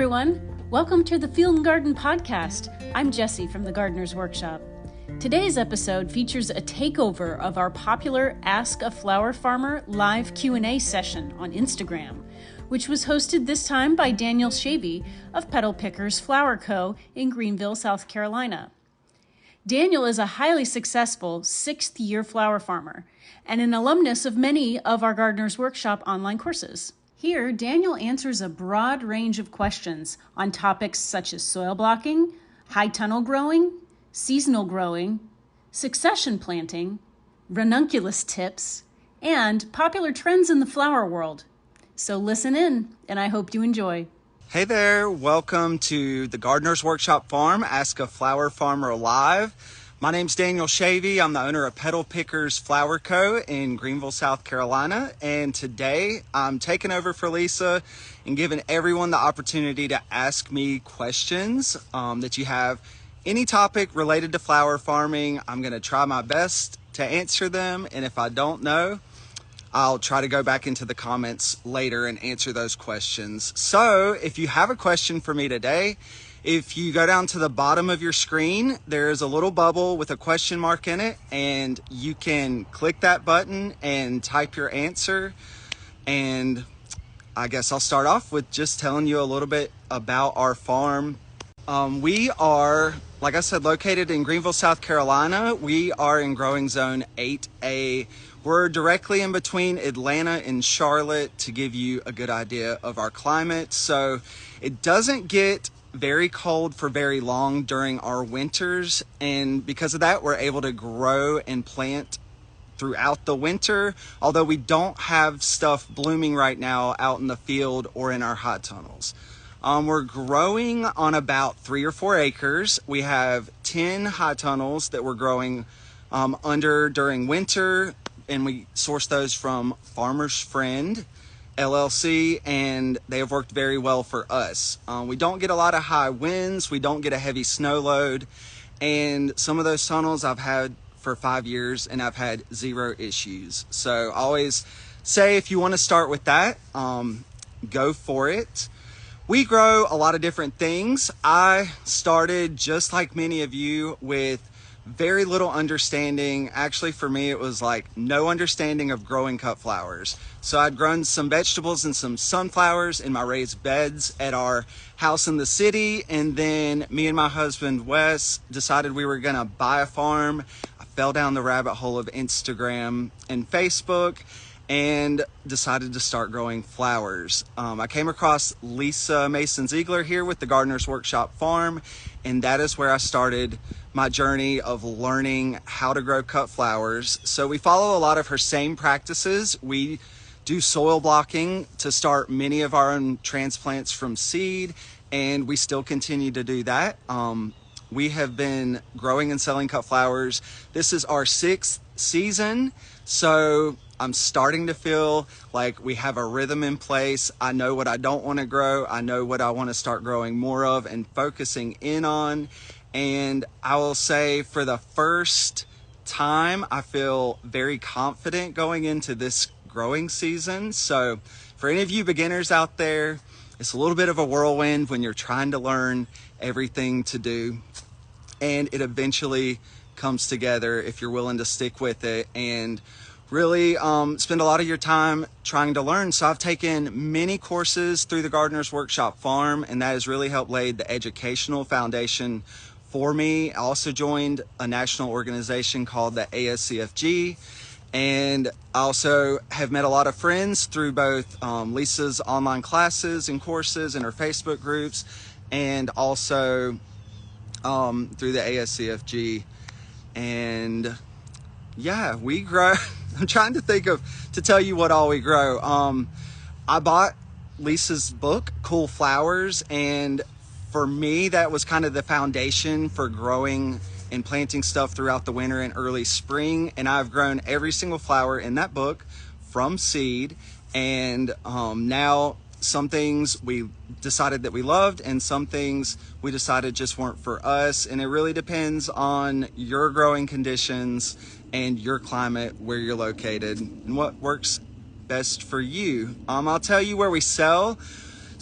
everyone. Welcome to the Field and Garden Podcast. I'm Jessie from the Gardener's Workshop. Today's episode features a takeover of our popular Ask a Flower Farmer live Q&A session on Instagram, which was hosted this time by Daniel Shavy of Petal Pickers Flower Co. in Greenville, South Carolina. Daniel is a highly successful sixth-year flower farmer and an alumnus of many of our Gardener's Workshop online courses. Here, Daniel answers a broad range of questions on topics such as soil blocking, high tunnel growing, seasonal growing, succession planting, ranunculus tips, and popular trends in the flower world. So listen in, and I hope you enjoy. Hey there, welcome to the Gardener's Workshop Farm, Ask a Flower Farmer Live. My name's Daniel Shavy. I'm the owner of Petal Pickers Flower Co. in Greenville, South Carolina. And today I'm taking over for Lisa and giving everyone the opportunity to ask me questions that you have. Any topic related to flower farming, I'm going to try my best to answer them. And if I don't know, I'll try to go back into the comments later and answer those questions. So if you have a question for me today, if you go down to the bottom of your screen, there's a little bubble with a question mark in it, and you can click that button and type your answer. And I guess I'll start off with just telling you a little bit about our farm. We are, like I said, located in Greenville, South Carolina. We are in growing zone 8A. We're directly in between Atlanta and Charlotte to give you a good idea of our climate. So it doesn't get very cold for very long during our winters, and because of that we're able to grow and plant throughout the winter, although we don't have stuff blooming right now out in the field or in our high tunnels. We're growing on about 3 or 4 acres. We have 10 high tunnels that we're growing under during winter, and we source those from Farmer's Friend LLC, and they have worked very well for us. We don't get a lot of high winds, we don't get a heavy snow load, and some of those tunnels I've had for 5 years and I've had 0 issues. So I always say if you want to start with that, go for it. We grow a lot of different things. I started just like many of you with very little understanding. Actually, for me, it was like no understanding of growing cut flowers. So I'd grown some vegetables and some sunflowers in my raised beds at our house in the city. And then me and my husband, Wes, decided we were gonna buy a farm. I fell down the rabbit hole of Instagram and Facebook and decided to start growing flowers. I came across Lisa Mason Ziegler here with the Gardener's Workshop Farm, and that is where I started my journey of learning how to grow cut flowers. So we follow a lot of her same practices. We do soil blocking to start many of our own transplants from seed, and we still continue to do that. We have been growing and selling cut flowers. This is our 6th season, so I'm starting to feel like we have a rhythm in place. I know what I don't want to grow. I know what I want to start growing more of and focusing in on. And I will say for the first time, I feel very confident going into this growing season. So for any of you beginners out there, it's a little bit of a whirlwind when you're trying to learn everything to do. And it eventually comes together if you're willing to stick with it and really spend a lot of your time trying to learn. So I've taken many courses through the Gardener's Workshop Farm, and that has really helped lay the educational foundation for me. I also joined a national organization called the ASCFG, and I also have met a lot of friends through both Lisa's online classes and courses and her Facebook groups, and also through the ASCFG. And yeah, we grow. I'm trying to think to tell you what all we grow. I bought Lisa's book, Cool Flowers, and for me, that was kind of the foundation for growing and planting stuff throughout the winter and early spring. And I've grown every single flower in that book from seed. And now some things we decided that we loved, and some things we decided just weren't for us. And it really depends on your growing conditions and your climate, where you're located, and what works best for you. I'll tell you where we sell.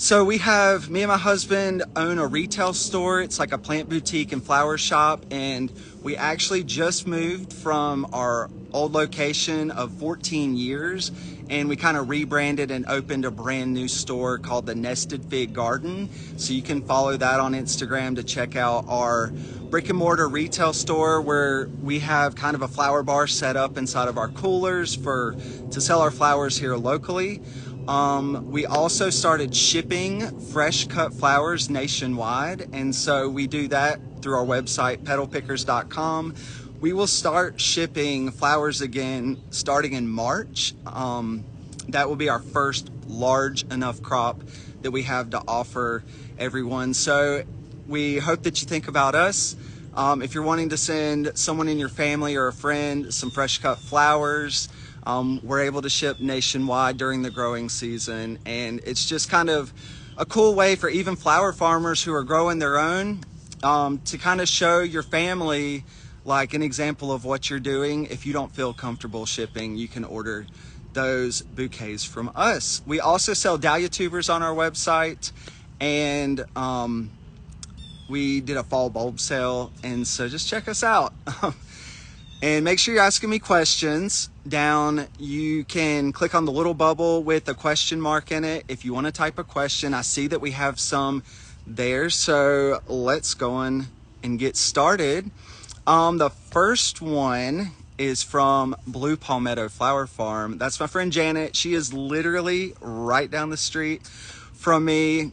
So me and my husband own a retail store. It's like a plant boutique and flower shop. And we actually just moved from our old location of 14 years. And we kind of rebranded and opened a brand new store called the Nested Fig Garden. So you can follow that on Instagram to check out our brick and mortar retail store, where we have kind of a flower bar set up inside of our coolers to sell our flowers here locally. We also started shipping fresh cut flowers nationwide, and so we do that through our website, petalpickers.com. We will start shipping flowers again starting in March. That will be our first large enough crop that we have to offer everyone. So we hope that you think about us. If you're wanting to send someone in your family or a friend some fresh cut flowers, we're able to ship nationwide during the growing season, and it's just kind of a cool way for even flower farmers who are growing their own to kind of show your family like an example of what you're doing. If you don't feel comfortable shipping, you can order those bouquets from us. We also sell dahlia tubers on our website, and we did a fall bulb sale, and so just check us out. And make sure you're asking me questions. Down, you can click on the little bubble with a question mark in it if you want to type a question. I see that we have some there, so let's go on and get started. The first one is from Blue Palmetto Flower Farm. That's my friend Janet. She is literally right down the street from me.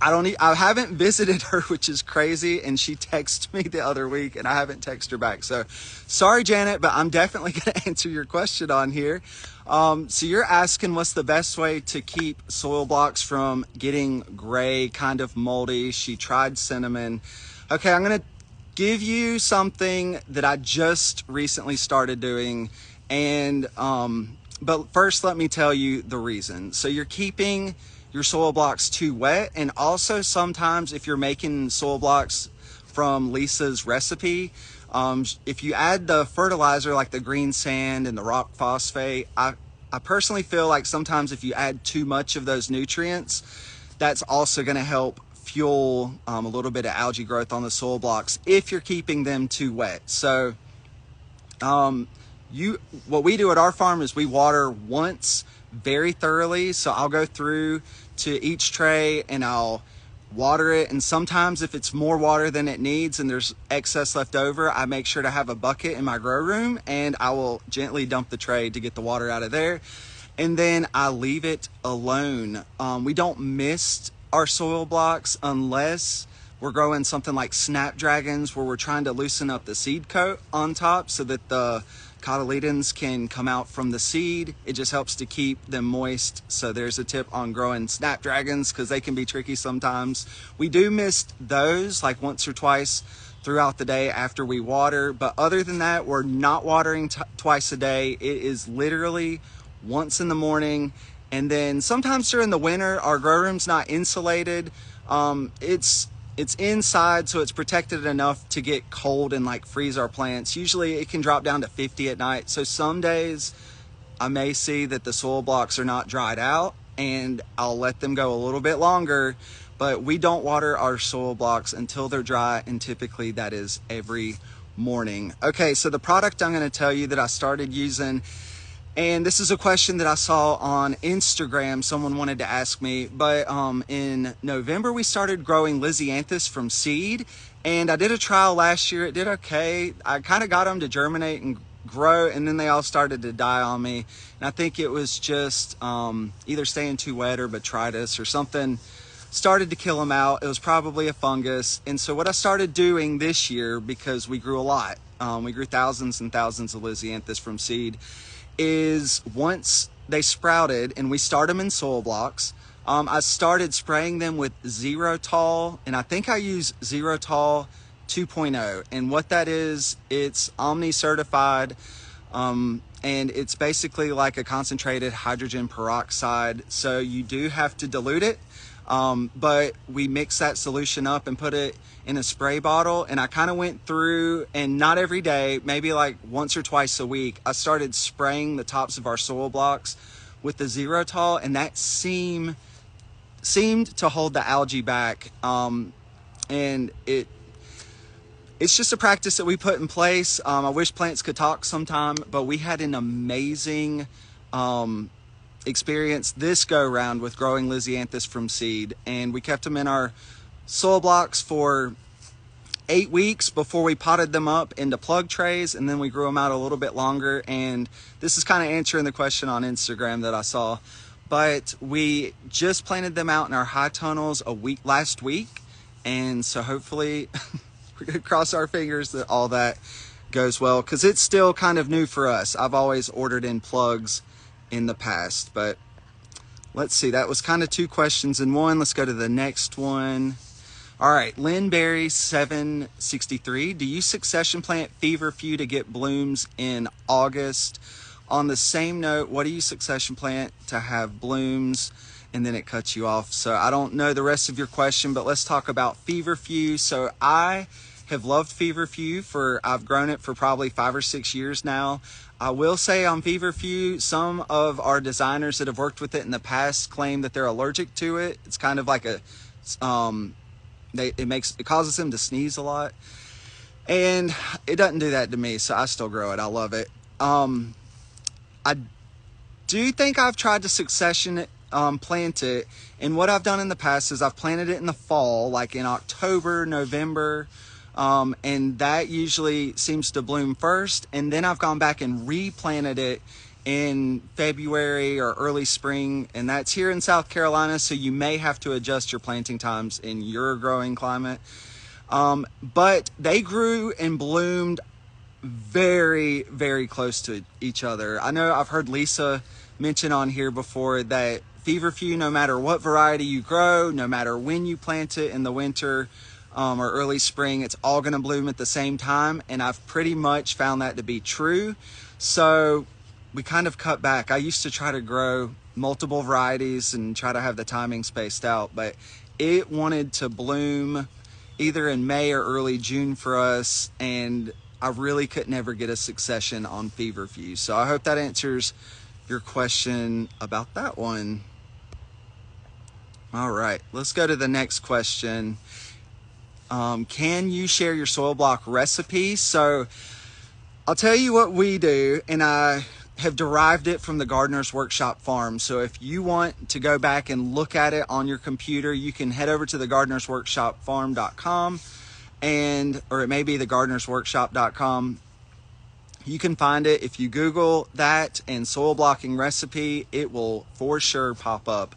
I haven't visited her, which is crazy, and she texted me the other week and I haven't texted her back. So sorry, Janet, but I'm definitely going to answer your question on here. So you're asking what's the best way to keep soil blocks from getting gray, kind of moldy. She tried cinnamon. Okay, I'm going to give you something that I just recently started doing, and but first let me tell you the reason. So you're keeping your soil blocks too wet, and also sometimes if you're making soil blocks from Lisa's recipe, if you add the fertilizer like the green sand and the rock phosphate, I personally feel like sometimes if you add too much of those nutrients, that's also going to help fuel a little bit of algae growth on the soil blocks if you're keeping them too wet. So what we do at our farm is we water once very thoroughly. So I'll go through to each tray and I'll water it, and sometimes if it's more water than it needs and there's excess left over, I make sure to have a bucket in my grow room and I will gently dump the tray to get the water out of there, and then I leave it alone. We don't mist our soil blocks unless we're growing something like snapdragons, where we're trying to loosen up the seed coat on top so that the cotyledons can come out from the seed. It just helps to keep them moist. So there's a tip on growing snapdragons, because they can be tricky sometimes. We do mist those like once or twice throughout the day after we water, but other than that, we're not watering twice a day. It is literally once in the morning, and then sometimes during the winter, our grow room's not insulated. It's inside, so it's protected enough to get cold and like freeze our plants. Usually it can drop down to 50 at night. So some days I may see that the soil blocks are not dried out and I'll let them go a little bit longer, but we don't water our soil blocks until they're dry, and typically that is every morning. Okay, so the product I'm going to tell you that I started using, and this is a question that I saw on Instagram, someone wanted to ask me, but in November we started growing Lisianthus from seed, and I did a trial last year. It did okay. I kind of got them to germinate and grow, and then they all started to die on me, and I think it was just either staying too wet or botrytis or something started to kill them out. It was probably a fungus. And so what I started doing this year, because we grew a lot, we grew thousands and thousands of Lisianthus from seed, is once they sprouted and we start them in soil blocks, I started spraying them with Zerotol, and I think I use Zerotol 2.0. And what that is, it's Omni certified, and it's basically like a concentrated hydrogen peroxide. So you do have to dilute it, but we mix that solution up and put it in a spray bottle. And I kind of went through, and not every day, maybe like once or twice a week, I started spraying the tops of our soil blocks with the Zerotol, and that seam seemed to hold the algae back. And it's just a practice that we put in place. I wish plants could talk sometime, but we had an amazing experience this go round with growing Lisianthus from seed, and we kept them in our soil blocks for 8 weeks before we potted them up into plug trays, and then we grew them out a little bit longer. And this is kind of answering the question on Instagram that I saw, but we just planted them out in our high tunnels last week, and so hopefully we're gonna cross our fingers that all that goes well, because it's still kind of new for us. I've always ordered in plugs in the past, but let's see, that was kind of 2 questions in one. Let's go to the next one. All right, Lynn Berry 763, do you succession plant feverfew to get blooms in August? On the same note, what do you succession plant to have blooms? And then it cuts you off. So I don't know the rest of your question, but let's talk about feverfew. So I have loved feverfew I've grown it for probably 5 or 6 years now. I will say on feverfew, some of our designers that have worked with it in the past claim that they're allergic to it. It's kind of like it causes them to sneeze a lot, and it doesn't do that to me, so I still grow it. I love it. I do think I've tried to succession plant it, and what I've done in the past is I've planted it in the fall, like in October, November, and that usually seems to bloom first, and then I've gone back and replanted it in February or early spring, and that's here in South Carolina, so you may have to adjust your planting times in your growing climate. But they grew and bloomed very, very close to each other. I know I've heard Lisa mention on here before that feverfew, no matter what variety you grow, no matter when you plant it in the winter or early spring, it's all going to bloom at the same time, and I've pretty much found that to be true. So we kind of cut back. I used to try to grow multiple varieties and try to have the timing spaced out, but it wanted to bloom either in May or early June for us, and I really could never get a succession on feverfew. So I hope that answers your question about that one. All right, let's go to the next question. Can you share your soil block recipe? So I'll tell you what we do, and I have derived it from the Gardener's Workshop farm. So if you want to go back and look at it on your computer, you can head over to the gardenersworkshopfarm.com, or it may be the gardenersworkshop.com. You can find it. If you Google that and soil blocking recipe, it will for sure pop up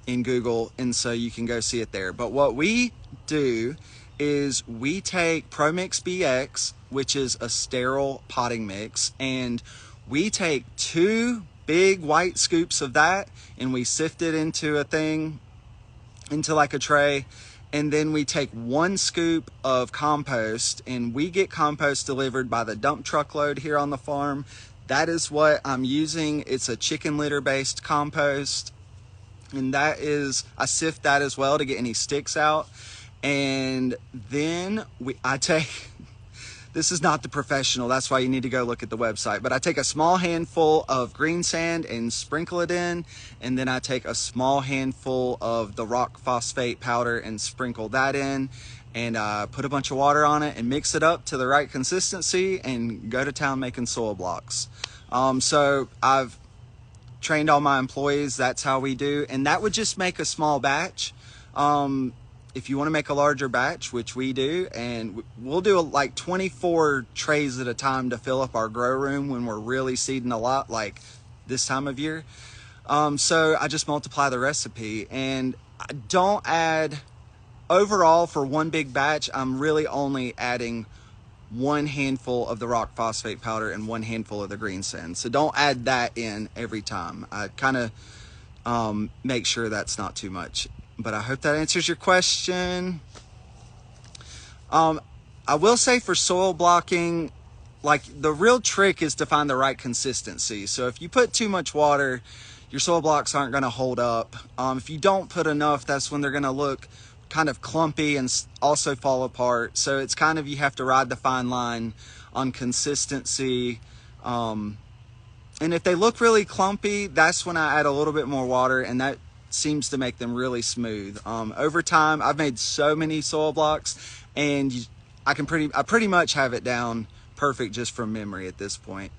in Google, and so you can go see it there. But what we do is we take ProMix BX, which is a sterile potting mix, and we take 2 big white scoops of that and we sift it into like a tray, and then we take 1 scoop of compost, and we get compost delivered by the dump truckload here on the farm. That is what I'm using. It's a chicken litter based compost, and I sift that as well to get any sticks out. And then this is not the professional, that's why you need to go look at the website, but I take a small handful of green sand and sprinkle it in, and then I take a small handful of the rock phosphate powder and sprinkle that in, and put a bunch of water on it and mix it up to the right consistency and go to town making soil blocks. So I've trained all my employees, that's how we do, and that would just make a small batch. If you want to make a larger batch, which we do, and we'll do like 24 trays at a time to fill up our grow room when we're really seeding a lot, like this time of year. So I just multiply the recipe, and I don't add, overall for one big batch, I'm really only adding 1 handful of the rock phosphate powder and 1 handful of the green sand. So don't add that in every time. I kind of make sure that's not too much. But I hope that answers your question. I will say for soil blocking, like the real trick is to find the right consistency. So if you put too much water, your soil blocks aren't going to hold up. If you don't put enough, that's when they're going to look kind of clumpy and also fall apart. So it's kind of, you have to ride the fine line on consistency. And if they look really clumpy, that's when I add a little bit more water, and that seems to make them really smooth. Over time, I've made so many soil blocks, and I pretty much have it down perfect just from memory at this point.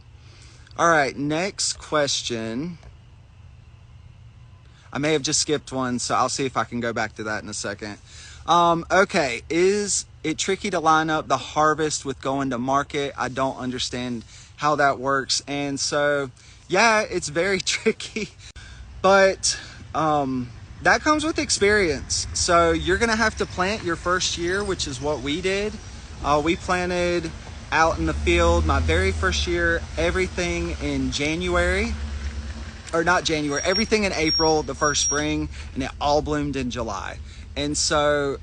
All right, next question. I may have just skipped one, so I'll see if I can go back to that in a second. Okay, is it tricky to line up the harvest with going to market? I don't understand how that works. And so, yeah, it's very tricky, but that comes with experience. So you're gonna have to plant your first year, which is what we did. We planted out in the field my very first year, everything in January. Or not January, everything in April, the first spring, and it all bloomed in July. And so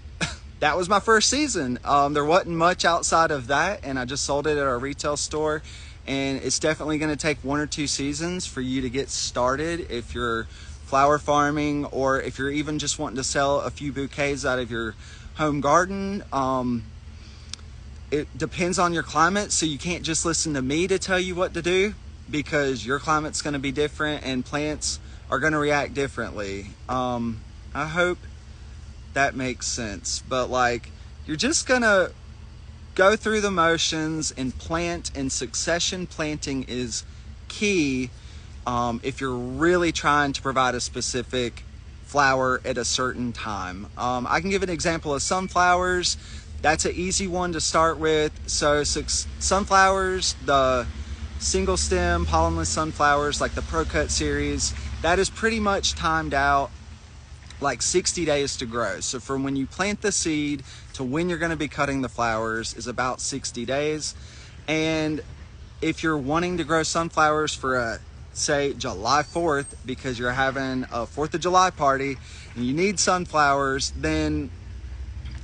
that was my first season. There wasn't much outside of that, and I just sold it at our retail store. And it's definitely gonna take 1 or 2 seasons for you to get started if you're flower farming, or if you're even just wanting to sell a few bouquets out of your home garden. It depends on your climate, so you can't just listen to me to tell you what to do, because your climate's going to be different and plants are going to react differently. I hope that makes sense. But like, you're just going to go through the motions and plant, and succession planting is key if you're really trying to provide a specific flower at a certain time. I can give an example of sunflowers. That's an easy one to start with. So sunflowers, the single stem pollenless sunflowers, like the Pro Cut series, that is pretty much timed out like 60 days to grow. So from when you plant the seed to when you're going to be cutting the flowers is about 60 days. And if you're wanting to grow sunflowers for say July 4th, because you're having a 4th of July party and you need sunflowers, then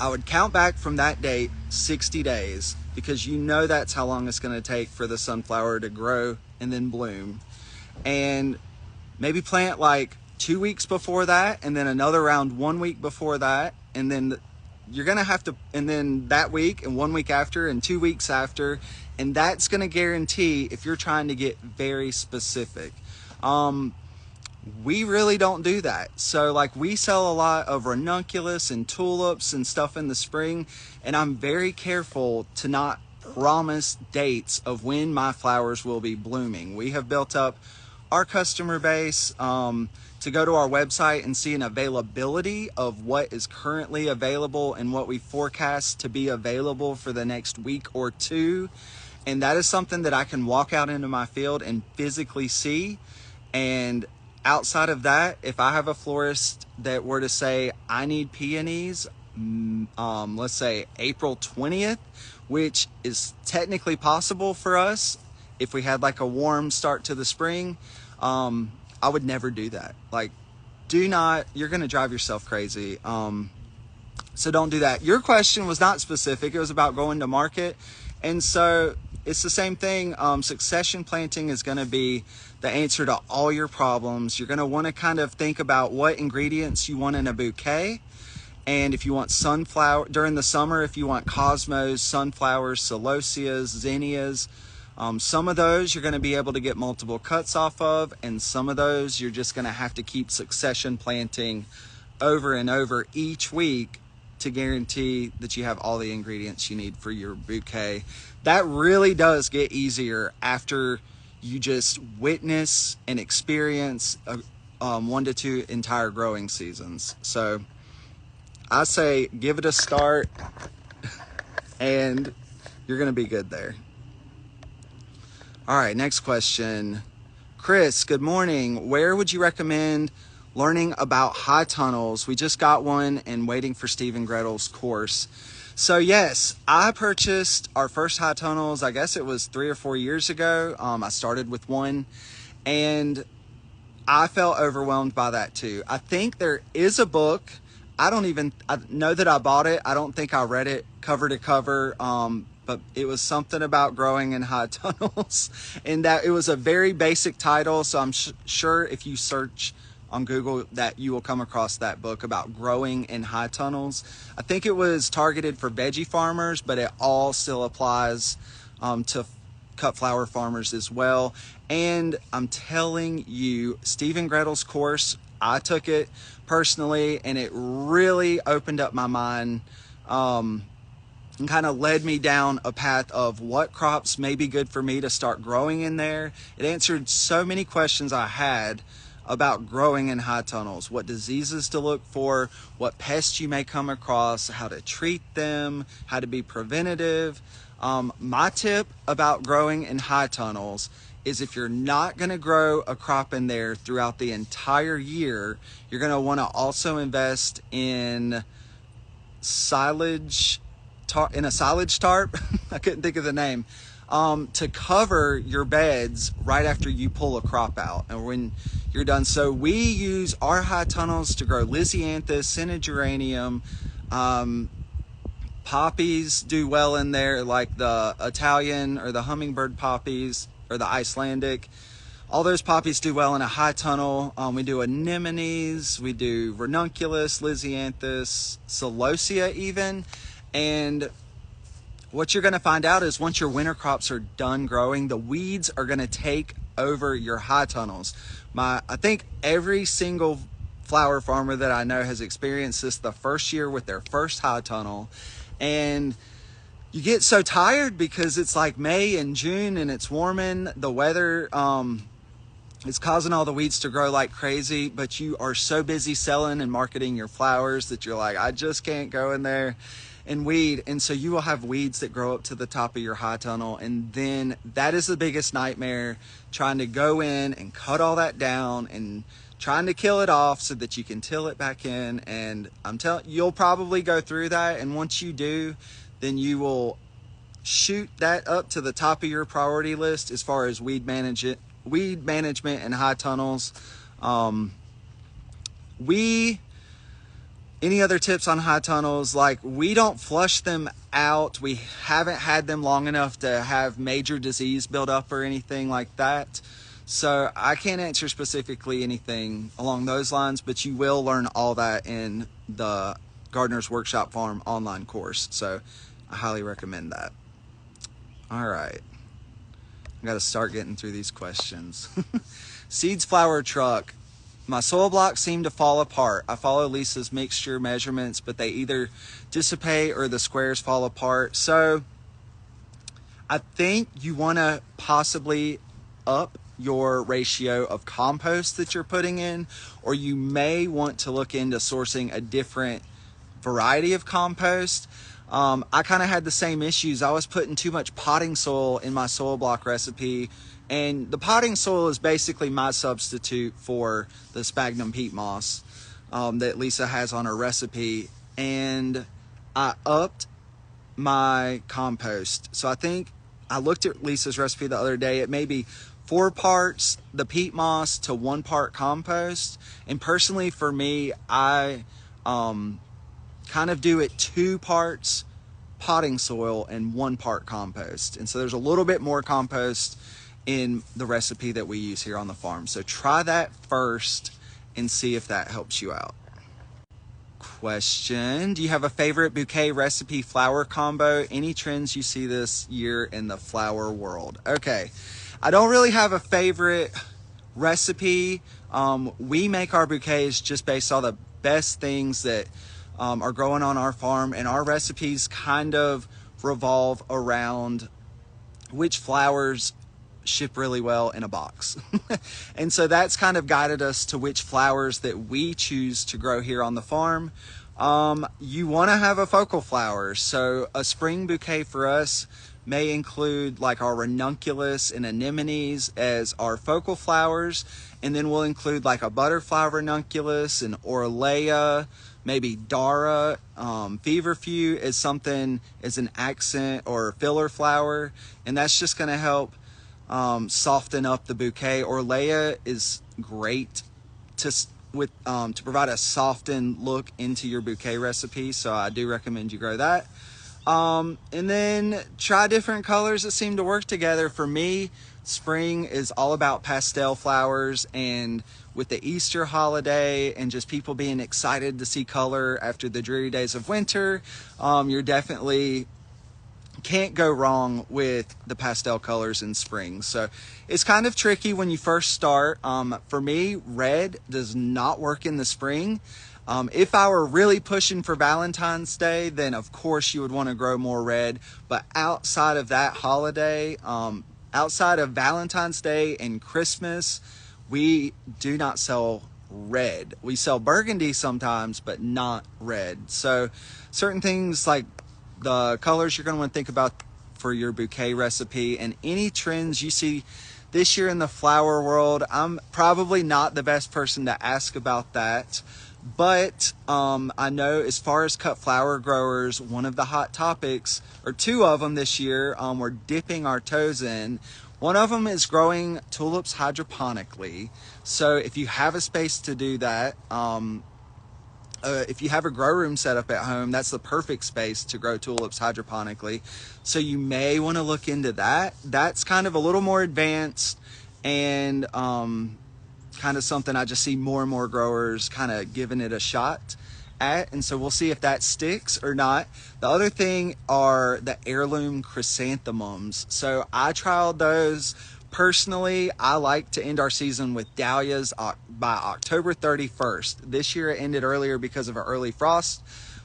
I would count back from that date 60 days, because you know that's how long it's going to take for the sunflower to grow and then bloom. And maybe plant like 2 weeks before that, and then another round 1 week before that, and then you're going to have to, and then that week and 1 week after and 2 weeks after. And that's going to guarantee, if you're trying to get very specific. We really don't do that. So like, we sell a lot of ranunculus and tulips and stuff in the spring, and I'm very careful to not promise dates of when my flowers will be blooming. We have built up our customer base to go to our website and see an availability of what is currently available and what we forecast to be available for the next week or two. And that is something that I can walk out into my field and physically see. And outside of that, if I have a florist that were to say, I need peonies, let's say April 20th, which is technically possible for us if we had like a warm start to the spring, I would never do that. Like, do not, you're going to drive yourself crazy. So don't do that. Your question was not specific. It was about going to market. And so it's the same thing. Succession planting is going to be the answer to all your problems. You're going to want to kind of think about what ingredients you want in a bouquet. And if you want sunflower during the summer, if you want cosmos, sunflowers, celosias, zinnias, some of those you're going to be able to get multiple cuts off of, and some of those you're just going to have to keep succession planting over and over each week to guarantee that you have all the ingredients you need for your bouquet. That really does get easier after you just witness and experience 1 to 2 entire growing seasons. So I say give it a start and you're going to be good there. All right, next question. Chris, good morning. Where would you recommend learning about high tunnels? We just got one and waiting for Steve and Gretel's course. So yes, I purchased our first high tunnels, I guess it was 3 or 4 years ago. I started with one and I felt overwhelmed by that too. I think there is a book. I know that I bought it. I don't think I read it cover to cover. But it was something about growing in high tunnels, and that it was a very basic title. So I'm sure if you search on Google that you will come across that book about growing in high tunnels. I think it was targeted for veggie farmers, but it all still applies to cut flower farmers as well. And I'm telling you, Steve and Gretel's course, I took it personally, and it really opened up my mind, and kind of led me down a path of what crops may be good for me to start growing in there. It answered so many questions I had about growing in high tunnels, what diseases to look for, what pests you may come across, how to treat them, how to be preventative. My tip about growing in high tunnels is if you're not going to grow a crop in there throughout the entire year, you're going to want to also invest in silage, in a silage tarp. I couldn't think of the name, to cover your beds right after you pull a crop out and when you're done. So we use our high tunnels to grow Lisianthus, Geranium, poppies do well in there, like the Italian or the hummingbird poppies or the Icelandic. All those poppies do well in a high tunnel. We do anemones, we do ranunculus, Lisianthus, celosia even. And what you're going to find out is once your winter crops are done growing, the weeds are going to take over your high tunnels. I think every single flower farmer that I know has experienced this the first year with their first high tunnel. And you get so tired because it's like May and June and it's warming. The weather is causing all the weeds to grow like crazy, but you are so busy selling and marketing your flowers that you're like, I just can't go in there and weed. And so you will have weeds that grow up to the top of your high tunnel, and then that is the biggest nightmare, trying to go in and cut all that down and trying to kill it off so that you can till it back in. And I'm telling you, you'll probably go through that, and once you do, then you will shoot that up to the top of your priority list as far as weed management and high tunnels. Any other tips on high tunnels? Like, we don't flush them out. We haven't had them long enough to have major disease build up or anything like that. So I can't answer specifically anything along those lines, but you will learn all that in the Gardener's Workshop Farm online course. So I highly recommend that. All right. I got to start getting through these questions. Seeds flower truck. My soil blocks seem to fall apart. I follow Lisa's mixture measurements, but they either dissipate or the squares fall apart. So I think you want to possibly up your ratio of compost that you're putting in, or you may want to look into sourcing a different variety of compost. I kind of had the same issues. I was putting too much potting soil in my soil block recipe, and the potting soil is basically my substitute for the sphagnum peat moss that Lisa has on her recipe. And I upped my compost. So I think I looked at Lisa's recipe the other day. It may be 4 parts the peat moss to 1 part compost. And personally for me, I kind of do it 2 parts potting soil and 1 part compost. And so there's a little bit more compost in the recipe that we use here on the farm. So try that first and see if that helps you out. Question: do you have a favorite bouquet recipe flower combo? Any trends you see this year in the flower world? Okay, I don't really have a favorite recipe. We make our bouquets just based on the best things that are growing on our farm, and our recipes kind of revolve around which flowers ship really well in a box. And so that's kind of guided us to which flowers that we choose to grow here on the farm. You want to have a focal flower. So a spring bouquet for us may include like our ranunculus and anemones as our focal flowers. And then we'll include like a butterfly ranunculus and orlea, maybe dara, feverfew as something as an accent or filler flower. And that's just going to help soften up the bouquet. Orlea is great to provide a softened look into your bouquet recipe, so I do recommend you grow that. And then try different colors that seem to work together. For me, spring is all about pastel flowers, and with the Easter holiday and just people being excited to see color after the dreary days of winter, you're definitely can't go wrong with the pastel colors in spring. So it's kind of tricky when you first start. For me, red does not work in the spring. If I were really pushing for Valentine's Day, then of course you would want to grow more red. But outside of that holiday, outside of Valentine's Day and Christmas, we do not sell red. We sell burgundy sometimes, but not red. So certain things like the colors you're going to want to think about for your bouquet recipe, and any trends you see this year in the flower world. I'm probably not the best person to ask about that, but I know as far as cut flower growers, one of the hot topics, or two of them this year, we're dipping our toes in. One of them is growing tulips hydroponically. So if you have a space to do that, if you have a grow room set up at home, that's the perfect space to grow tulips hydroponically. So you may want to look into that. That's kind of a little more advanced, and kind of something I just see more and more growers kind of giving it a shot at. And so we'll see if that sticks or not. The other thing are the heirloom chrysanthemums. So I trialed those. Personally, I like to end our season with dahlias by October 31st. This year it ended earlier because of an early frost,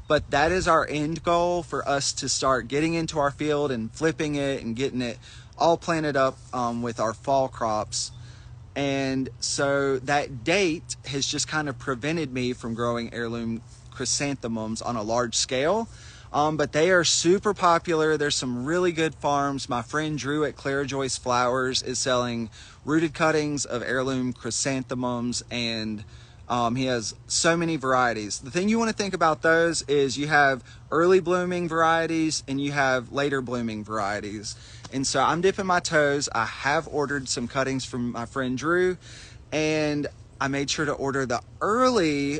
but that is our end goal for us to start getting into our field and flipping it and getting it all planted up with our fall crops. And so that date has just kind of prevented me from growing heirloom chrysanthemums on a large scale. But they are super popular. There's some really good farms. My friend Drew at Clara Joyce Flowers is selling rooted cuttings of heirloom chrysanthemums, and he has so many varieties. The thing you want to think about those is you have early blooming varieties and you have later blooming varieties. And so I'm dipping my toes. I have ordered some cuttings from my friend Drew, and I made sure to order the earlier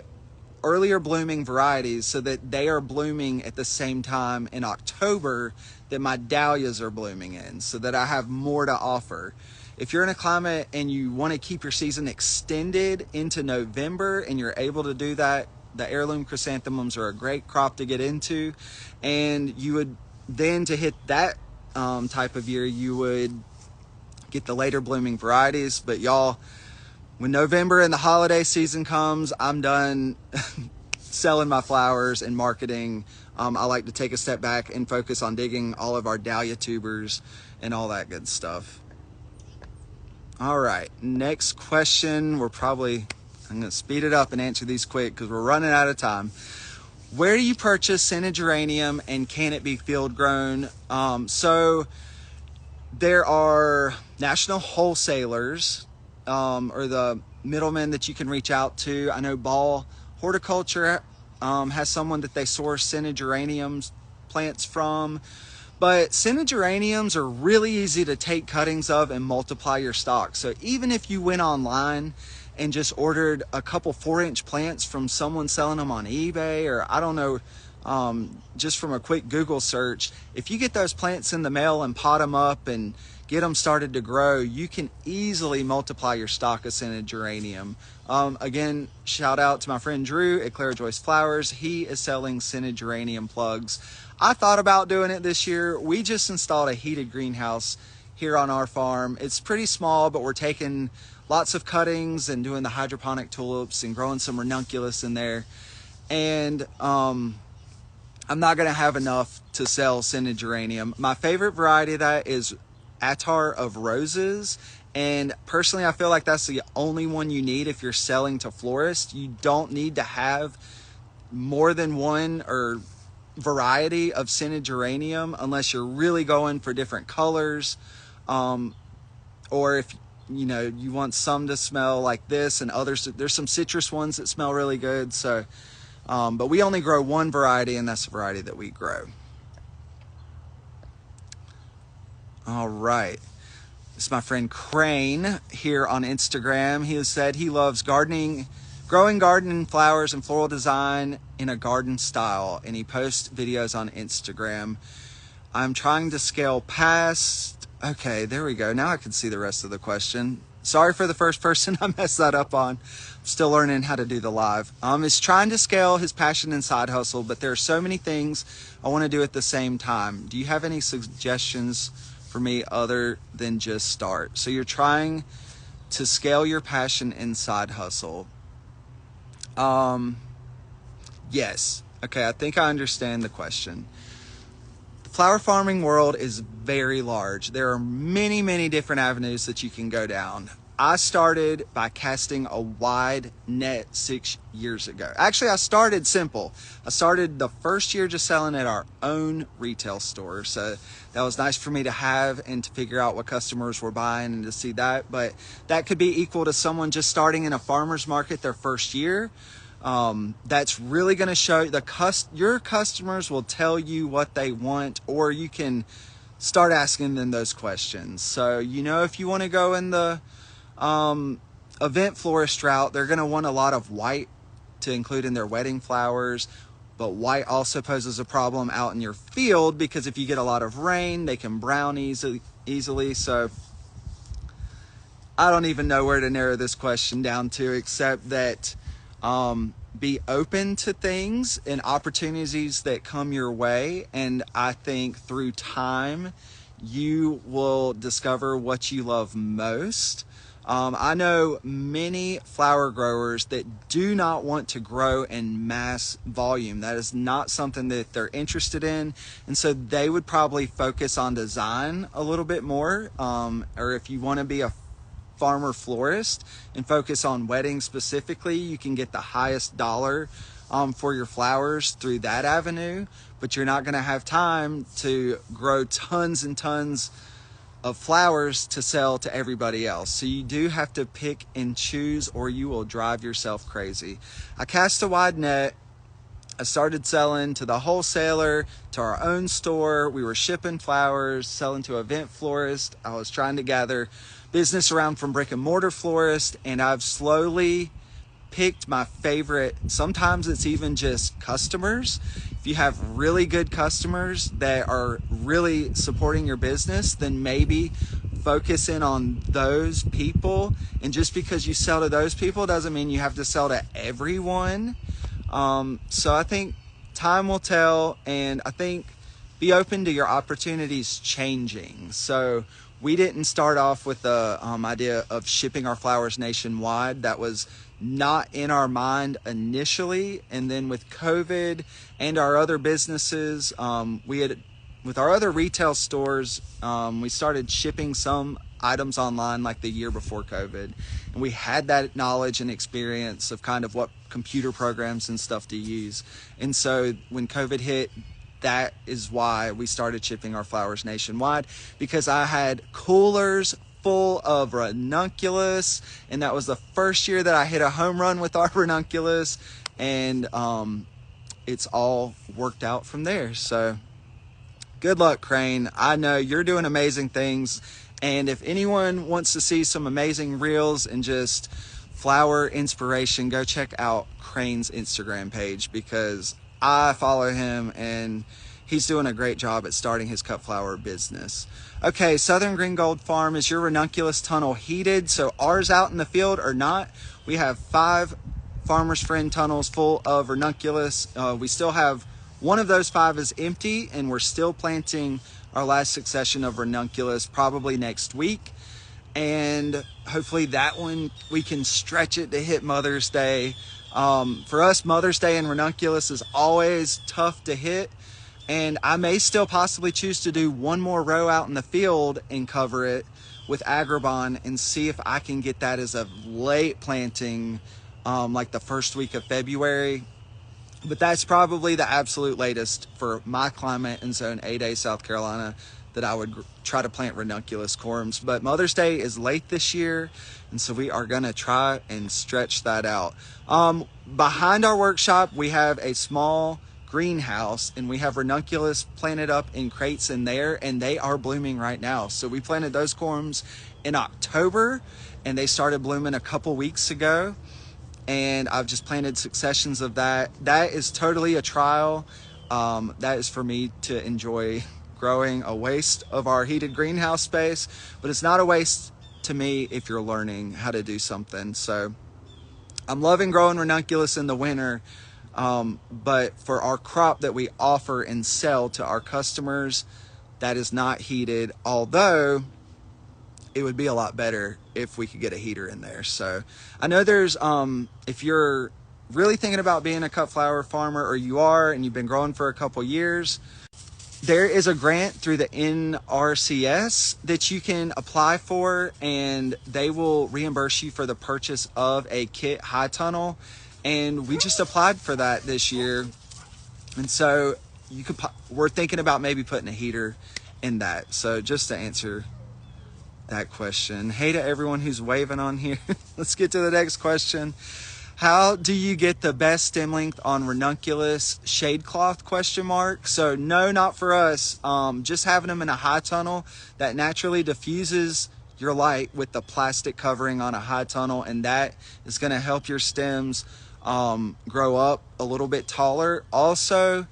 blooming varieties so that they are blooming at the same time in October that my dahlias are blooming in, so that I have more to offer. If you're in a climate and you want to keep your season extended into November and you're able to do that, the heirloom chrysanthemums are a great crop to get into. And you would then, to hit that type of year, you would get the later blooming varieties. But y'all, when November and the holiday season comes, I'm done selling my flowers and marketing. I like to take a step back and focus on digging all of our dahlia tubers and all that good stuff. All right, next question. I'm going to speed it up and answer these quick because we're running out of time. Where do you purchase scented geranium, and can it be field grown? So there are national wholesalers, or the middlemen that you can reach out to. I know Ball Horticulture has someone that they source scented geraniums plants from. But scented geraniums are really easy to take cuttings of and multiply your stock. So even if you went online and just ordered a couple 4-inch plants from someone selling them on eBay, or I don't know, just from a quick Google search, if you get those plants in the mail and pot them up and get them started to grow, you can easily multiply your stock of scented geranium. Again, shout out to my friend Drew at Clara Joyce Flowers. He is selling scented geranium plugs. I thought about doing it this year. We just installed a heated greenhouse here on our farm. It's pretty small, but we're taking lots of cuttings and doing the hydroponic tulips and growing some ranunculus in there. And I'm not going to have enough to sell scented geranium. My favorite variety of that is Attar of Roses. And personally, I feel like that's the only one you need if you're selling to florists. You don't need to have more than one or variety of scented geranium unless you're really going for different colors, or if you want some to smell like this and others. There's some citrus ones that smell really good. So but we only grow one variety, and that's the variety that we grow. All right, this is my friend Crane here on Instagram. He has said he loves growing garden flowers and floral design in a garden style, and he posts videos on Instagram. I'm trying to scale past. Okay, there we go. Now I can see the rest of the question. Sorry for the first person I messed that up on. still learning how to do the live, is trying to scale his passion and side hustle, but there are so many things I want to do at the same time. Do you have any suggestions for me other than just start? So you're trying to scale your passion and side hustle. Yes. Okay, I think I understand the question. The flower farming world is very large. There are many, many different avenues that you can go down. I started by casting a wide net 6 years ago. Actually, I started simple. I started the first year just selling at our own retail store. So that was nice for me to have and to figure out what customers were buying and to see that. But that could be equal to someone just starting in a farmer's market their first year. That's really going to show your customers will tell you what they want, or you can start asking them those questions. So, if you want to go in the event florist route, they're going to want a lot of white to include in their wedding flowers, but white also poses a problem out in your field because if you get a lot of rain, they can brown easily. So I don't even know where to narrow this question down to, except that be open to things and opportunities that come your way, and I think through time you will discover what you love most. I know many flower growers that do not want to grow in mass volume. That is not something that they're interested in. And so they would probably focus on design a little bit more. Or if you want to be a farmer florist and focus on weddings specifically, you can get the highest dollar for your flowers through that avenue. But you're not going to have time to grow tons and tons of flowers to sell to everybody else. So you do have to pick and choose, or you will drive yourself crazy. I cast a wide net. I started selling to the wholesaler, to our own store. We were shipping flowers, selling to event florists. I was trying to gather business around from brick and mortar florists, and I've slowly picked my favorite. Sometimes it's even just customers. If you have really good customers that are really supporting your business, then maybe focus in on those people. And just because you sell to those people doesn't mean you have to sell to everyone. So I think time will tell, and I think be open to your opportunities changing. So we didn't start off with the idea of shipping our flowers nationwide. That was not in our mind initially. And then with COVID and our other businesses, with our other retail stores, we started shipping some items online like the year before COVID. And we had that knowledge and experience of kind of what computer programs and stuff to use. And so when COVID hit, that is why we started shipping our flowers nationwide, because I had coolers full of ranunculus, and that was the first year that I hit a home run with our ranunculus, and it's all worked out from there. So good luck, Crane. I know you're doing amazing things, and if anyone wants to see some amazing reels and just flower inspiration, go check out Crane's Instagram page, because I follow him and he's doing a great job at starting his cut flower business. Okay, Southern Green Gold Farm, is your ranunculus tunnel heated? So ours out in the field or not? We have 5 Farmer's Friend tunnels full of ranunculus. We still have one of those 5 is empty, and we're still planting our last succession of ranunculus probably next week. And hopefully that one, we can stretch it to hit Mother's Day. For us, Mother's Day and ranunculus is always tough to hit, and I may still possibly choose to do one more row out in the field and cover it with Agribon and see if I can get that as a late planting, like the first week of February. But that's probably the absolute latest for my climate in Zone 8A, South Carolina, that I would try to plant ranunculus corms. But Mother's Day is late this year, and so we are gonna try and stretch that out. Behind our workshop, we have a small greenhouse, and we have ranunculus planted up in crates in there, and they are blooming right now. So we planted those corms in October, and they started blooming a couple weeks ago, and I've just planted successions of that. That is totally a trial. That is for me to enjoy growing, a waste of our heated greenhouse space, but it's not a waste to me if you're learning how to do something. So I'm loving growing ranunculus in the winter, but for our crop that we offer and sell to our customers, that is not heated, although it would be a lot better if we could get a heater in there. So I know there's, if you're really thinking about being a cut flower farmer, or you are and you've been growing for a couple years, there is a grant through the NRCS that you can apply for, and they will reimburse you for the purchase of a kit high tunnel. And we just applied for that this year. And so we're thinking about maybe putting a heater in that. So just to answer that question. Hey to everyone who's waving on here. Let's get to the next question. How do you get the best stem length on ranunculus shade cloth ? So no, not for us. Just having them in a high tunnel that naturally diffuses your light with the plastic covering on a high tunnel, and that is going to help your stems grow up a little bit taller. Also,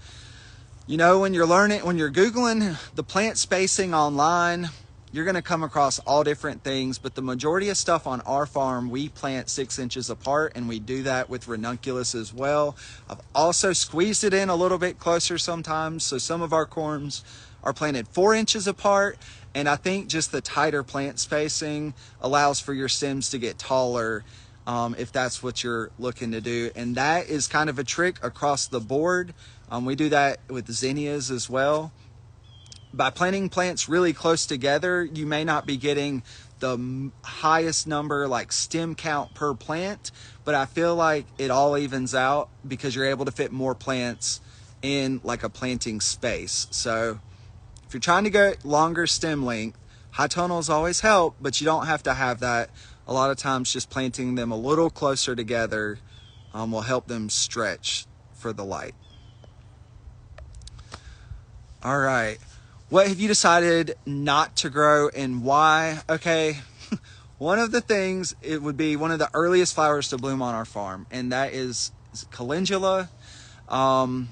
you know, when you're Googling the plant spacing online, you're going to come across all different things, but the majority of stuff on our farm, we plant 6 inches apart, and we do that with ranunculus as well. I've also squeezed it in a little bit closer sometimes, so some of our corms are planted 4 inches apart, and I think just the tighter plant spacing allows for your stems to get taller if that's what you're looking to do. And that is kind of a trick across the board. We do that with zinnias as well. By planting plants really close together, you may not be getting the highest number, like stem count per plant, but I feel like it all evens out because you're able to fit more plants in like a planting space. So if you're trying to get longer stem length, high tunnels always help, but you don't have to have that. A lot of times just planting them a little closer together will help them stretch for the light. All right. What have you decided not to grow and why? Okay, one of the things, it would be one of the earliest flowers to bloom on our farm, and that is calendula. I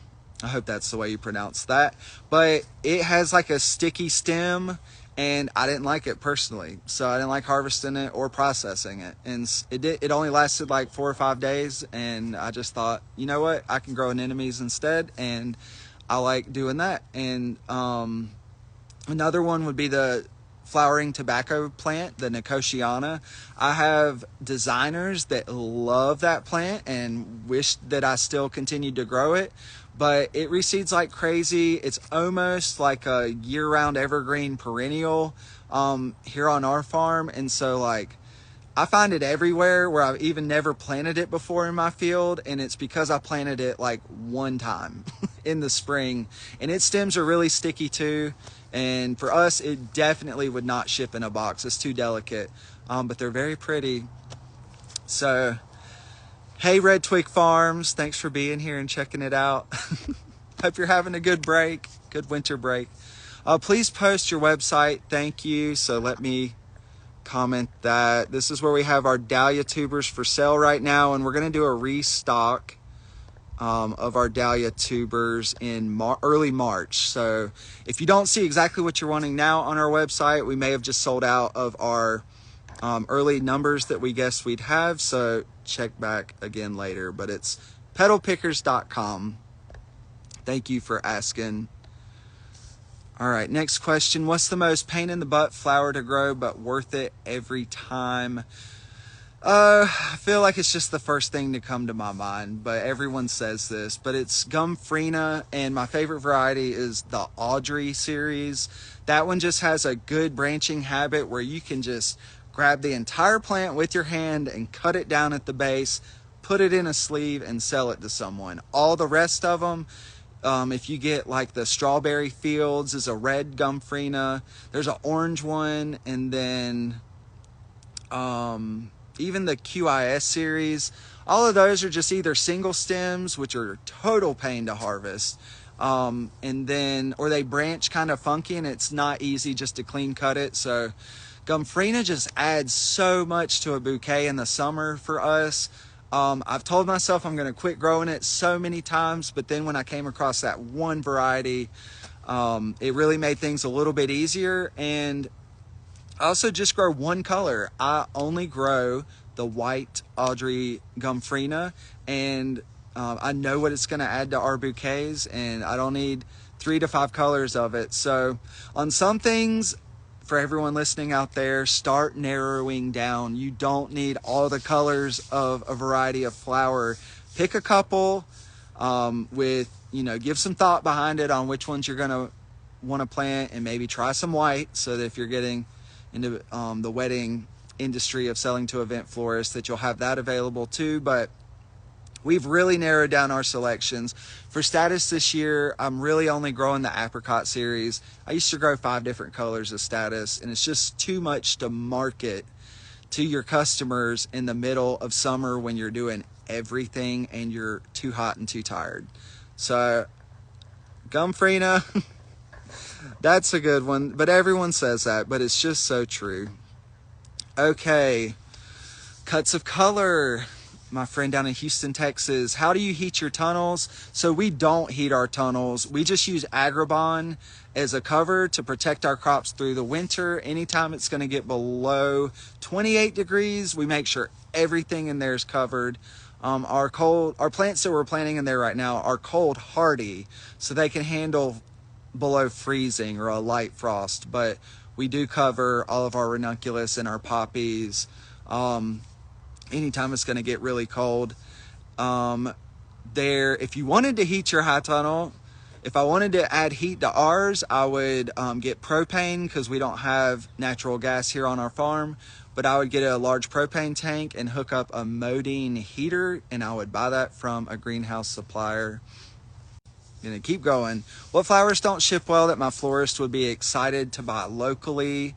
hope that's the way you pronounce that, but it has like a sticky stem, and I didn't like it personally, so I didn't like harvesting it or processing it. And it only lasted like 4 or 5 days, and I just thought, you know what, I can grow anemones instead, and I like doing that. And another one would be the flowering tobacco plant, the Nicotiana. I have designers that love that plant and wish that I still continued to grow it, but it reseeds like crazy. It's almost like a year-round evergreen perennial here on our farm. And so like I find it everywhere where I've even never planted it before in my field, and it's because I planted it like one time in the spring, and its stems are really sticky too. And for us, it definitely would not ship in a box. It's too delicate, but they're very pretty. So, hey, Red Twig Farms, thanks for being here and checking it out. Hope you're having a good break, good winter break. Please post your website. Thank you. So let me comment that. This is where we have our dahlia tubers for sale right now, and we're going to do a restock of our dahlia tubers in early March. So if you don't see exactly what you're wanting now on our website, we may have just sold out of our early numbers that we guessed we'd have, so check back again later. But it's petalpickers.com. Thank you for asking. All right, next question. What's the most pain in the butt flower to grow but worth it every time? I feel like it's just the first thing to come to my mind, but everyone says this, but it's Gumfrina, and my favorite variety is the Audrey series. That one just has a good branching habit where you can just grab the entire plant with your hand and cut it down at the base, put it in a sleeve, and sell it to someone. All the rest of them, if you get like the Strawberry Fields is a red Gumfrina, there's an orange one, and then even the QIS series, all of those are just either single stems, which are total pain to harvest, and then, or they branch kind of funky and it's not easy just to clean cut it. So Gumfrina just adds so much to a bouquet in the summer for us. I've told myself I'm going to quit growing it so many times, but then when I came across that one variety, it really made things a little bit easier. And I also just grow one color. I only grow the white Audrey Gumfrina, and I know what it's going to add to our bouquets, and I don't need 3 to 5 colors of it. So on some things, for everyone listening out there, start narrowing down. You don't need all the colors of a variety of flower. Pick a couple give some thought behind it on which ones you're going to want to plant, and maybe try some white, so that if you're getting into the wedding industry of selling to event florists, that you'll have that available too. But we've really narrowed down our selections. For status this year, I'm really only growing the apricot series. I used to grow 5 different colors of status, and it's just too much to market to your customers in the middle of summer when you're doing everything and you're too hot and too tired. So Gumfrina, that's a good one, but everyone says that, but it's just so true. Okay, cuts of color. My friend down in Houston, Texas, how do you heat your tunnels? So we don't heat our tunnels. We just use Agribon as a cover to protect our crops through the winter. Anytime it's going to get below 28 degrees, we make sure everything in there is covered. Our plants that we're planting in there right now are cold hardy, so they can handle below freezing or a light frost, but we do cover all of our ranunculus and our poppies anytime it's going to get really cold. If you wanted to heat your high tunnel, if I wanted to add heat to ours, I would get propane, because we don't have natural gas here on our farm. But I would get a large propane tank and hook up a Modine heater, and I would buy that from a greenhouse supplier. Gonna keep going. What flowers don't ship well that my florist would be excited to buy locally?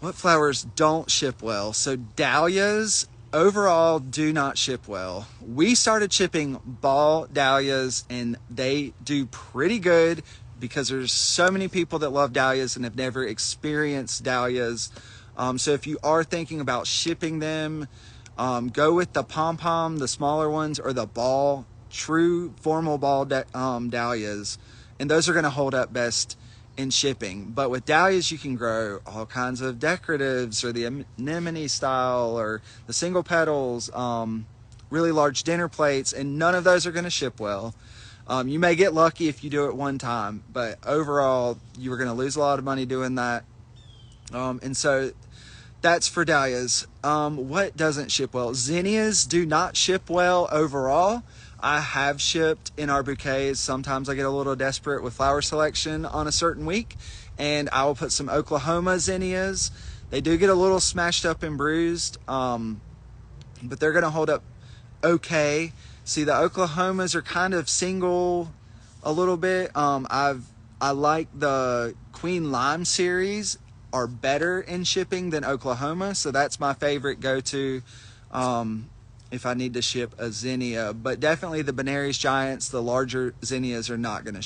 What flowers don't ship well? So dahlias overall do not ship well. We started shipping ball dahlias, and they do pretty good because there's so many people that love dahlias and have never experienced dahlias. So if you are thinking about shipping them, go with the pom-pom, the smaller ones, or the ball, true formal ball dahlias. And those are going to hold up best in shipping. But with dahlias, you can grow all kinds of decoratives, or the anemone style, or the single petals, really large dinner plates, and none of those are going to ship well. You may get lucky if you do it one time, but overall, you are going to lose a lot of money doing that. And so that's for dahlias. What doesn't ship well? Zinnias do not ship well overall. I have shipped in our bouquets. Sometimes I get a little desperate with flower selection on a certain week, and I will put some Oklahoma zinnias. They do get a little smashed up and bruised, but they're going to hold up okay. See, the Oklahomas are kind of single a little bit. I like the Queen Lime series are better in shipping than Oklahoma, so that's my favorite go-to if I need to ship a zinnia. But definitely the Benares Giants, the larger zinnias, are not gonna,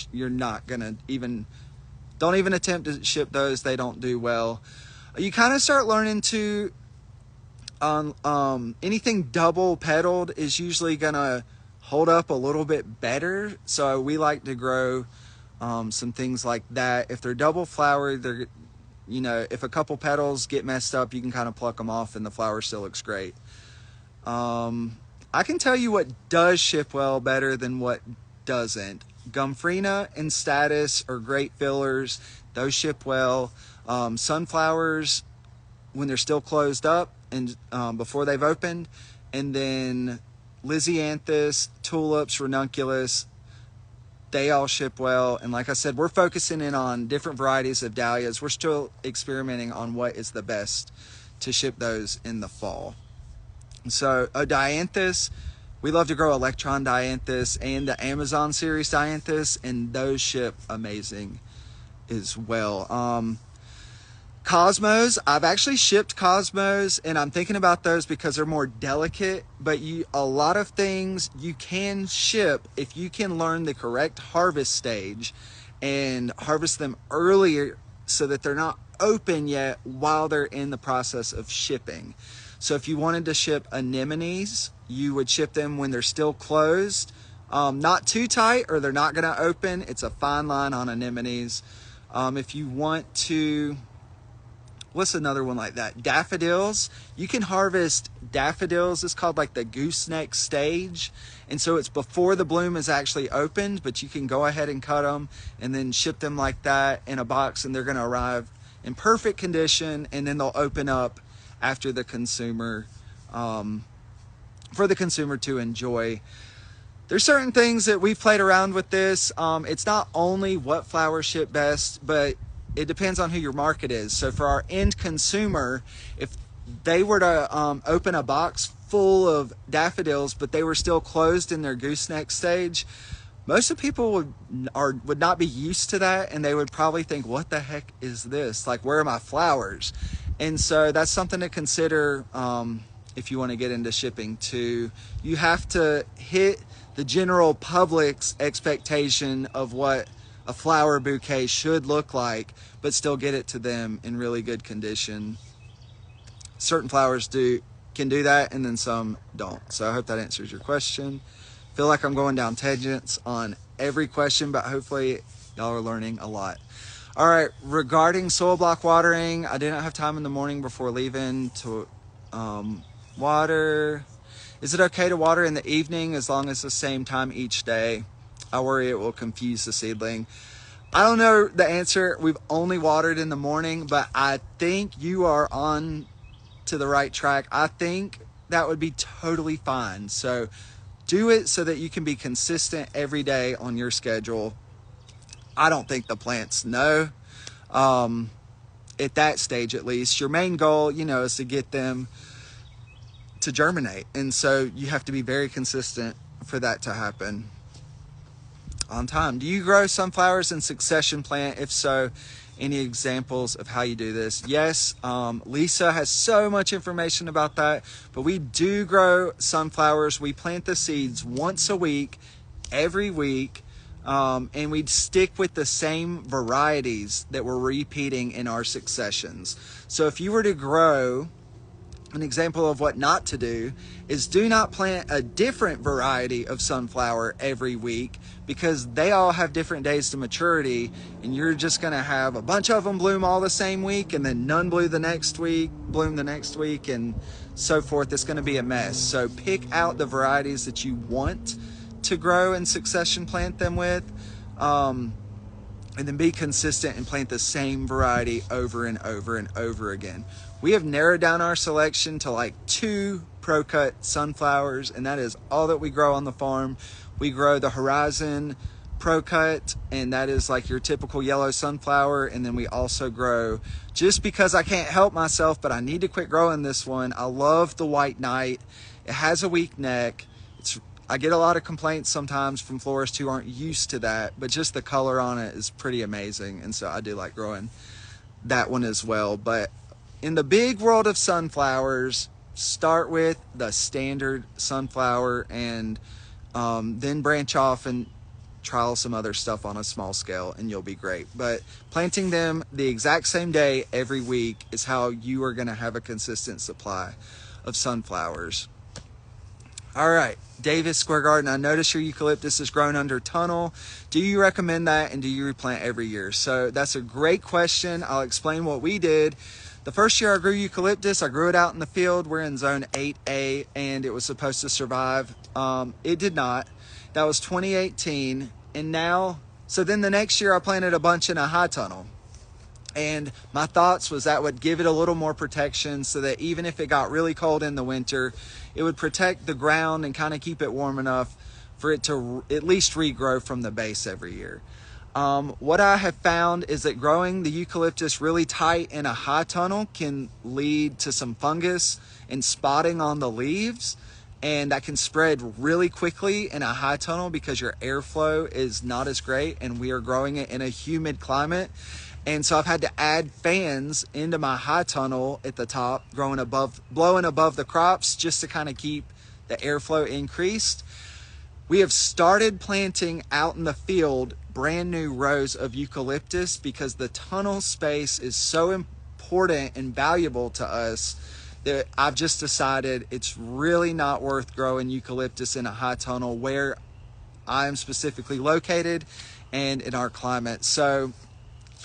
don't even attempt to ship those. They don't do well. You kind of start learning to anything double petaled is usually gonna hold up a little bit better, so we like to grow some things like that. If they're double flowered, they're, if a couple petals get messed up, you can kind of pluck them off and the flower still looks great. I can tell you what does ship well better than what doesn't. Gumfrina and Status are great fillers. Those ship well. Sunflowers, when they're still closed up and before they've opened. And then Lisianthus, Tulips, Ranunculus, they all ship well. And like I said, we're focusing in on different varieties of dahlias. We're still experimenting on what is the best to ship those in the fall. So a dianthus, we love to grow electron dianthus and the Amazon series dianthus, and those ship amazing as well. Cosmos, I've actually shipped Cosmos, and I'm thinking about those because they're more delicate, but a lot of things you can ship if you can learn the correct harvest stage and harvest them earlier so that they're not open yet while they're in the process of shipping. So if you wanted to ship anemones, you would ship them when they're still closed, not too tight or they're not going to open. It's a fine line on anemones. If you want to what's another one like that? Daffodils. You can harvest daffodils. It's called like the gooseneck stage. And so it's before the bloom is actually opened, but you can go ahead and cut them and then ship them like that in a box, and they're going to arrive in perfect condition, and then they'll open up after the consumer, for the consumer to enjoy. There's certain things that we've played around with this. It's not only what flowers ship best, but it depends on who your market is. So for our end consumer, if they were to open a box full of daffodils, but they were still closed in their gooseneck stage, most of people would not be used to that, and they would probably think, what the heck is this? Like, where are my flowers? And so that's something to consider if you want to get into shipping too. You have to hit the general public's expectation of what a flower bouquet should look like, but still get it to them in really good condition. Certain flowers can do that, and then some don't. So I hope that answers your question. Feel like I'm going down tangents on every question, but hopefully y'all are learning a lot. All right, regarding soil block watering, I didn't have time in the morning before leaving to water. Is it okay to water in the evening as long as the same time each day? I worry it will confuse the seedling. I don't know the answer. We've only watered in the morning, but I think you are on to the right track. I think that would be totally fine. So do it so that you can be consistent every day on your schedule. I don't think the plants know, at that stage at least. Your main goal, is to get them to germinate. And so you have to be very consistent for that to happen on time. Do you grow sunflowers in succession plant? If so, any examples of how you do this? Yes, Lisa has so much information about that, but we do grow sunflowers. We plant the seeds once a week, every week, and we stick with the same varieties that we're repeating in our successions. So if you were to grow, an example of what not to do is do not plant a different variety of sunflower every week, because they all have different days to maturity, and you're just going to have a bunch of them bloom all the same week, and then none bloom the next week, and so forth. It's going to be a mess. So pick out the varieties that you want to grow and succession plant them with, and then be consistent and plant the same variety over and over and over again. We have narrowed down our selection to like 2 pro-cut sunflowers, and that is all that we grow on the farm. We grow the Horizon pro-cut, and that is like your typical yellow sunflower. And then we also grow, just because I can't help myself, but I need to quit growing this one, I love the White Knight. It has a weak neck. I get a lot of complaints sometimes from florists who aren't used to that, but just the color on it is pretty amazing. And so I do like growing that one as well. But in the big world of sunflowers, start with the standard sunflower, and then branch off and trial some other stuff on a small scale, and you'll be great. But planting them the exact same day every week is how you are going to have a consistent supply of sunflowers. All right, Davis Square Garden, I notice your eucalyptus is grown under tunnel. Do you recommend that, and do you replant every year? So that's a great question. I'll explain what we did. The first year I grew eucalyptus, I grew it out in the field. We're in zone 8A, and it was supposed to survive. It did not. That was 2018. And now, so then the next year I planted a bunch in a high tunnel. And my thoughts was that would give it a little more protection, so that even if it got really cold in the winter, it would protect the ground and kind of keep it warm enough for it to at least regrow from the base every year. What I have found is that growing the eucalyptus really tight in a high tunnel can lead to some fungus and spotting on the leaves, and that can spread really quickly in a high tunnel because your airflow is not as great, and we are growing it in a humid climate. And so I've had to add fans into my high tunnel at the top, blowing above the crops, just to kind of keep the airflow increased. We have started planting out in the field brand new rows of eucalyptus, because the tunnel space is so important and valuable to us that I've just decided it's really not worth growing eucalyptus in a high tunnel where I'm specifically located and in our climate. So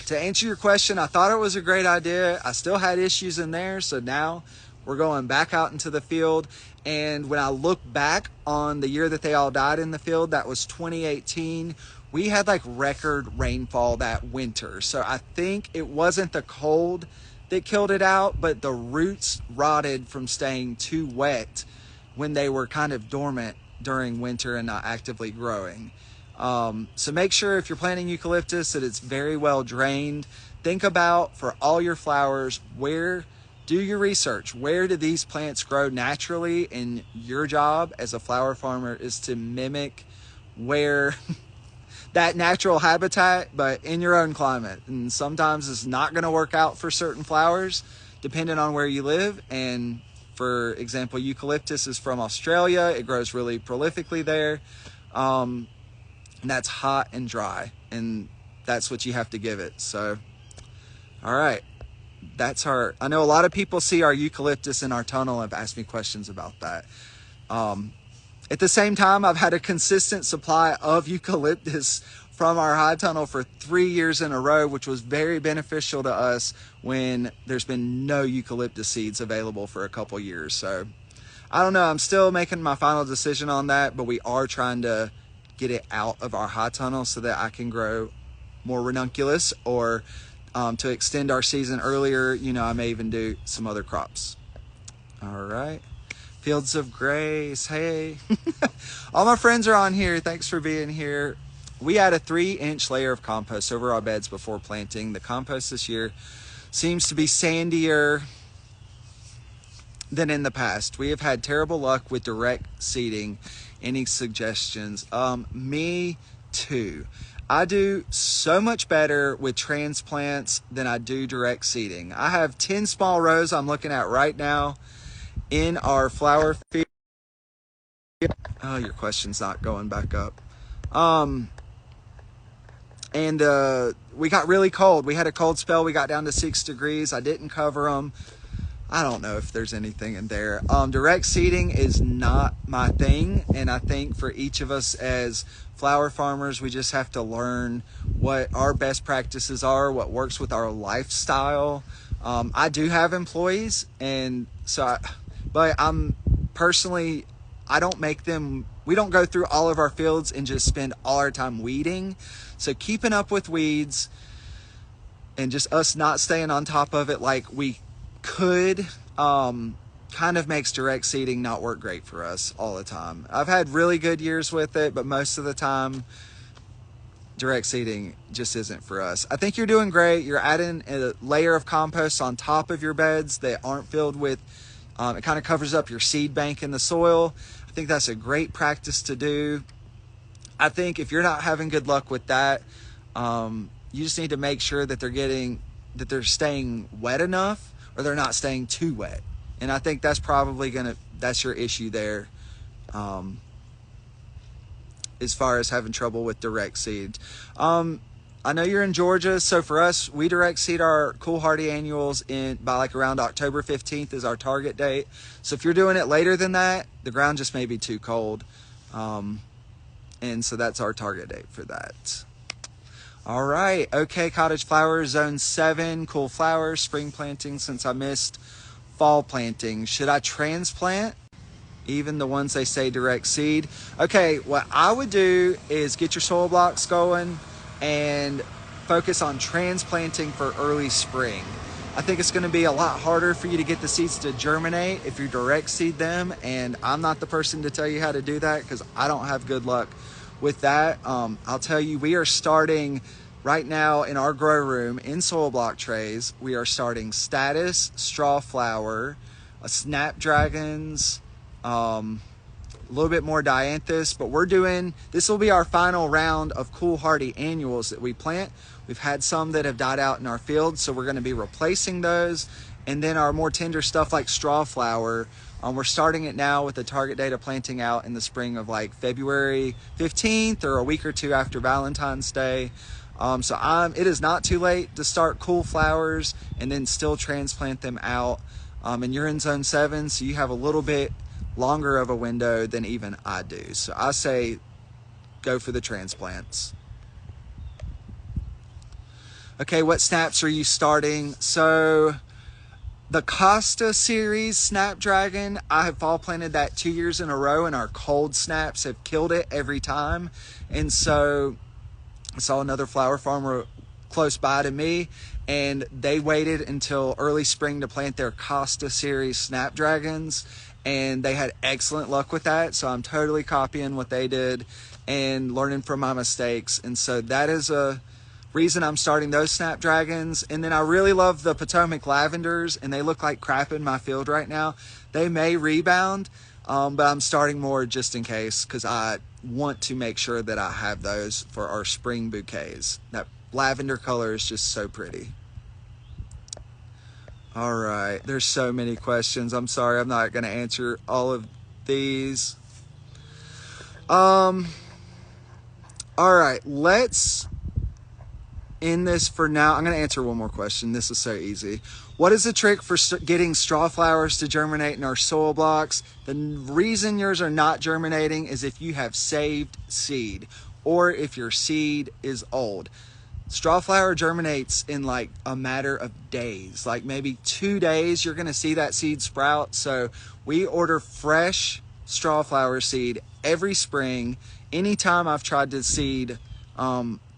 to answer your question, I thought it was a great idea. I still had issues in there, so now we're going back out into the field. And when I look back on the year that they all died in the field, that was 2018, we had like record rainfall that winter. So I think it wasn't the cold that killed it out, but the roots rotted from staying too wet when they were kind of dormant during winter and not actively growing. So make sure if you're planting eucalyptus that it's very well drained. Think about, for all your flowers, do your research. Where do these plants grow naturally? And your job as a flower farmer is to mimic where that natural habitat, but in your own climate. And sometimes it's not going to work out for certain flowers depending on where you live. And for example, eucalyptus is from Australia. It grows really prolifically there. And that's hot and dry, and that's what you have to give it. So, all right, I know a lot of people see our eucalyptus in our tunnel and have asked me questions about that. At the same time, I've had a consistent supply of eucalyptus from our high tunnel for 3 years in a row, which was very beneficial to us when there's been no eucalyptus seeds available for a couple years. So I don't know, I'm still making my final decision on that, but we are trying to get it out of our high tunnel so that I can grow more ranunculus, or to extend our season earlier, I may even do some other crops. All right. Fields of Grace. Hey, all my friends are on here. Thanks for being here. We add a 3-inch layer of compost over our beds before planting. The compost this year seems to be sandier than in the past. We have had terrible luck with direct seeding. Any suggestions? Me too. I do so much better with transplants than I do direct seeding. I have 10 small rows I'm looking at right now in our flower field. Oh, your question's not going back up. And we got really cold. We had a cold spell. We got down to 6 degrees. I didn't cover them. I don't know if there's anything in there. Direct seeding is not my thing. And I think for each of us as flower farmers, we just have to learn what our best practices are, what works with our lifestyle. I do have employees, and so but I'm personally, we don't go through all of our fields and just spend all our time weeding. So keeping up with weeds and just us not staying on top of it like we could, kind of makes direct seeding not work great for us all the time. I've had really good years with it, but most of the time direct seeding just isn't for us. I think you're doing great. You're adding a layer of compost on top of your beds that aren't filled with, it kind of covers up your seed bank in the soil. I think that's a great practice to do. I think if you're not having good luck with that, you just need to make sure that they're staying wet enough, or they're not staying too wet. And I think that's probably that's your issue there, as far as having trouble with direct seed. I know you're in Georgia, so for us, we direct seed our cool hardy annuals by like around October 15th is our target date. So if you're doing it later than that, the ground just may be too cold. And so that's our target date for that. All right, okay, cottage flowers, zone 7, cool flowers, spring planting since I missed fall planting. Should I transplant even the ones they say direct seed? Okay, what I would do is get your soil blocks going and focus on transplanting for early spring. I think it's gonna be a lot harder for you to get the seeds to germinate if you direct seed them, and I'm not the person to tell you how to do that because I don't have good luck with that. I'll tell you, we are starting right now in our grow room in soil block trays. We are starting Status, Straw Flower, Snapdragons, a little bit more Dianthus, but this will be our final round of cool hardy annuals that we plant. We've had some that have died out in our field, so we're going to be replacing those. And then our more tender stuff like Straw Flower, we're starting it now with a target date of planting out in the spring of like February 15th or a week or two after Valentine's Day. It is not too late to start cool flowers and then still transplant them out. And you're in zone 7, so you have a little bit longer of a window than even I do. So I say go for the transplants. Okay, what snaps are you starting? So the Costa series Snapdragon, I have fall planted that 2 years in a row, and our cold snaps have killed it every time. And so I saw another flower farmer close by to me, and they waited until early spring to plant their Costa series Snapdragons, and they had excellent luck with that. So I'm totally copying what they did and learning from my mistakes. And so that is a reason I'm starting those Snapdragons. And then I really love the Potomac Lavenders, and they look like crap in my field right now. They may rebound, but I'm starting more just in case, because I want to make sure that I have those for our spring bouquets. That lavender color is just so pretty. All right, there's so many questions. I'm sorry, I'm not going to answer all of these. All right, let's end this for now. I'm going to answer one more question. This is so easy. What is the trick for getting straw flowers to germinate in our soil blocks? The reason yours are not germinating is if you have saved seed, or if your seed is old. Straw flower germinates in like a matter of days, like maybe 2 days, you're going to see that seed sprout. So we order fresh straw flower seed every spring. Anytime I've tried to seed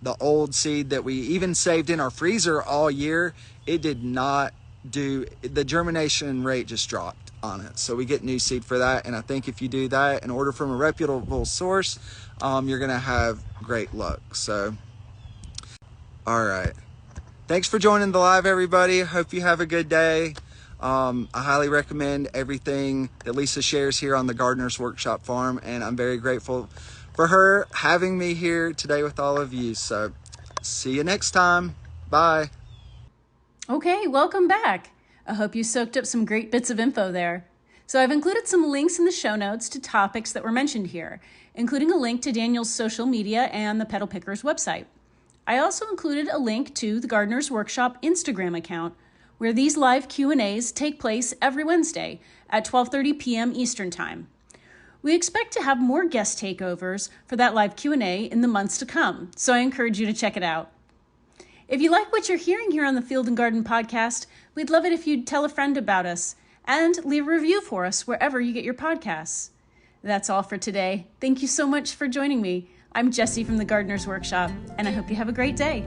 the old seed that we even saved in our freezer all year, it did not do, the germination rate just dropped on it. So we get new seed for that. And I think if you do that and order from a reputable source, you're going to have great luck. So, all right. Thanks for joining the live, everybody. Hope you have a good day. I highly recommend everything that Lisa shares here on the Gardener's Workshop Farm, and I'm very grateful for her having me here today with all of you. So see you next time. Bye. Okay, welcome back. I hope you soaked up some great bits of info there. So I've included some links in the show notes to topics that were mentioned here, including a link to Daniel's social media and the Petal Pickers website. I also included a link to the Gardener's Workshop Instagram account, where these live Q&As take place every Wednesday at 12:30 p.m. Eastern Time. We expect to have more guest takeovers for that live Q&A in the months to come, so I encourage you to check it out. If you like what you're hearing here on the Field and Garden Podcast, we'd love it if you'd tell a friend about us and leave a review for us wherever you get your podcasts. That's all for today. Thank you so much for joining me. I'm Jessie from the Gardener's Workshop, and I hope you have a great day.